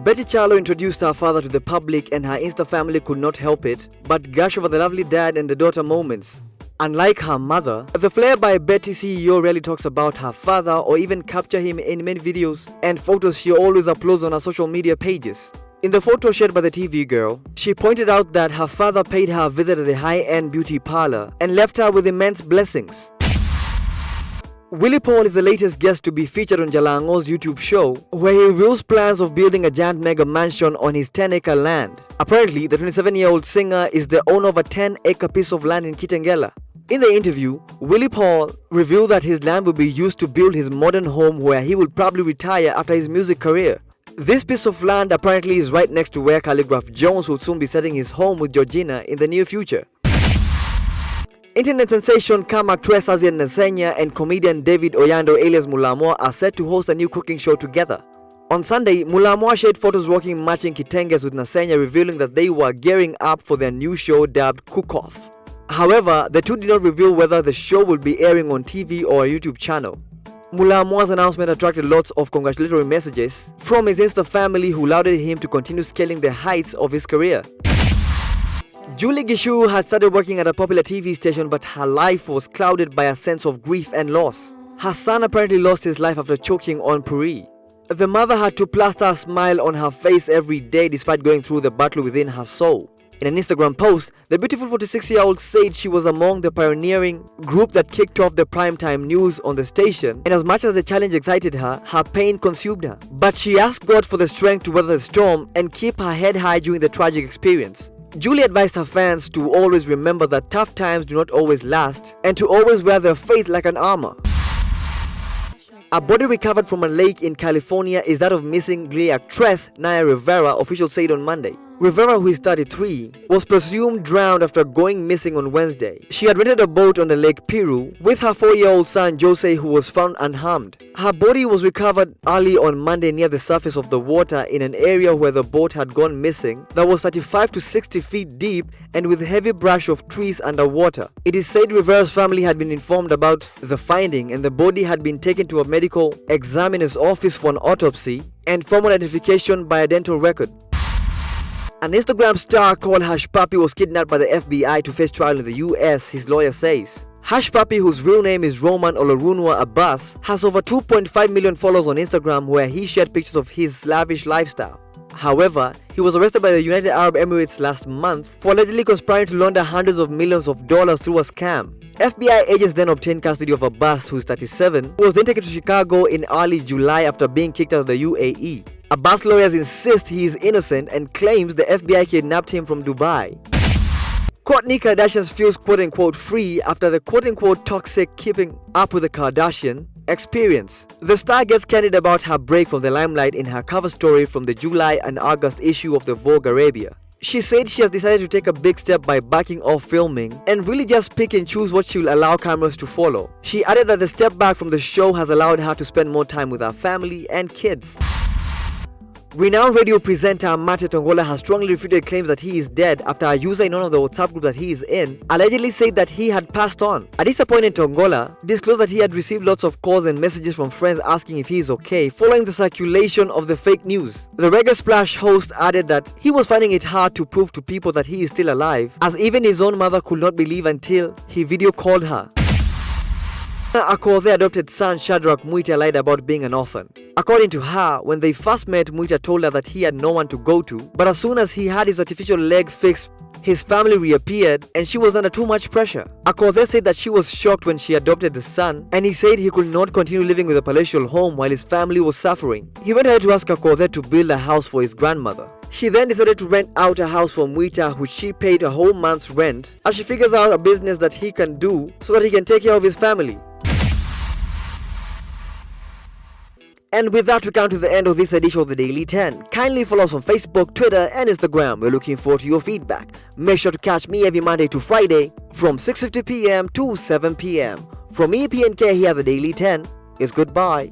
Betty Kyalo introduced her father to the public and her Insta family could not help it but gush over the lovely dad and the daughter moments. Unlike her mother, the Flair by Betty CEO rarely talks about her father or even capture him in many videos and photos she always uploads on her social media pages. In the photo shared by the TV girl, she pointed out that her father paid her a visit at the high-end beauty parlor and left her with immense blessings. Willie Paul is the latest guest to be featured on Jalango's YouTube show, where he reveals plans of building a giant mega mansion on his 10-acre land. Apparently, the 27-year-old singer is the owner of a 10-acre piece of land in Kitengela. In the interview, Willie Paul revealed that his land will be used to build his modern home where he will probably retire after his music career. This piece of land apparently is right next to where Calligraph Jones will soon be setting his home with Georgina in the near future. Internet sensation Kama actress Asian Nasenya and comedian David Oyando alias Mulamwa are set to host a new cooking show together. On Sunday, Mulamwa shared photos rocking matching kitenges with Nasenya, revealing that they were gearing up for their new show dubbed Cook Off. However, the two did not reveal whether the show will be airing on TV or a YouTube channel. Mulamwa's announcement attracted lots of congratulatory messages from his Insta family who lauded him to continue scaling the heights of his career. Julie Gishu had started working at a popular TV station, but her life was clouded by a sense of grief and loss. Her son apparently lost his life after choking on puri. The mother had to plaster a smile on her face every day despite going through the battle within her soul. In an Instagram post, the beautiful 46-year-old said she was among the pioneering group that kicked off the primetime news on the station, and as much as the challenge excited her, her pain consumed her. But she asked God for the strength to weather the storm and keep her head high during the tragic experience. Julie advised her fans to always remember that tough times do not always last and to always wear their faith like an armor. A body recovered from a lake in California is that of missing gay actress NAYA RIVERA, officials said on Monday. RIVERA, who is 33, was presumed drowned after going missing on Wednesday. She had rented a boat on the Lake Peru with her 4-year-old son Jose, who was found unharmed. Her body was recovered early on Monday near the surface of the water in an area where the boat had gone missing that was 35 to 60 feet deep and with heavy brush of trees underwater. It is said Rivera's family had been informed about the finding and the body had been taken to a medical examiner's office for an autopsy and formal identification by a dental record. An Instagram star called HUSHPUPPI was kidnapped by the FBI to face trial in the US, his lawyer says. HUSHPUPPI, whose real name is Roman Olorunwa Abbas, has over 2.5 million followers on Instagram where he shared pictures of his lavish lifestyle. However, he was arrested by the United Arab Emirates last month for allegedly conspiring to launder hundreds of millions of dollars through a scam. FBI agents then obtained custody of Abbas, who is 37, who was then taken to Chicago in early July after being kicked out of the UAE. Abbas' lawyers insist he is innocent and claims the FBI kidnapped him from Dubai. Kourtney Kardashian feels quote-unquote free after the quote-unquote toxic keeping up with the Kardashian experience. The star gets candid about her break from the limelight in her cover story from the July and August issue of the Vogue Arabia. She said she has decided to take a big step by backing off filming and really just pick and choose what she will allow cameras to follow. She added that the step back from the show has allowed her to spend more time with her family and kids. Renowned radio presenter Mate Tongola has strongly refuted claims that he is dead after a user in one of the WhatsApp groups that he is in allegedly said that he had passed on. A disappointed Tongola disclosed that he had received lots of calls and messages from friends asking if he is okay following the circulation of the fake news. The Reggae Splash host added that he was finding it hard to prove to people that he is still alive, as even his own mother could not believe until he video called her. Akothee adopted son Shadrach Muita lied about being an orphan. According to her, when they first met, Muita told her that he had no one to go to, but as soon as he had his artificial leg fixed, his family reappeared and she was under too much pressure. Akothee said that she was shocked when she adopted the son, and he said he could not continue living with a palatial home while his family was suffering. He went ahead to ask Akothee to build a house for his grandmother. She then decided to rent out a house for Muita, which she paid a whole month's rent, as she figures out a business that he can do so that he can take care of his family. And with that, we come to the end of this edition of the Daily 10. Kindly follow us on Facebook, Twitter and Instagram. We're looking forward to your feedback. Make sure to catch me every Monday to Friday from 6:50 p.m. to 7 p.m. From me, PNK here at the Daily 10 is goodbye.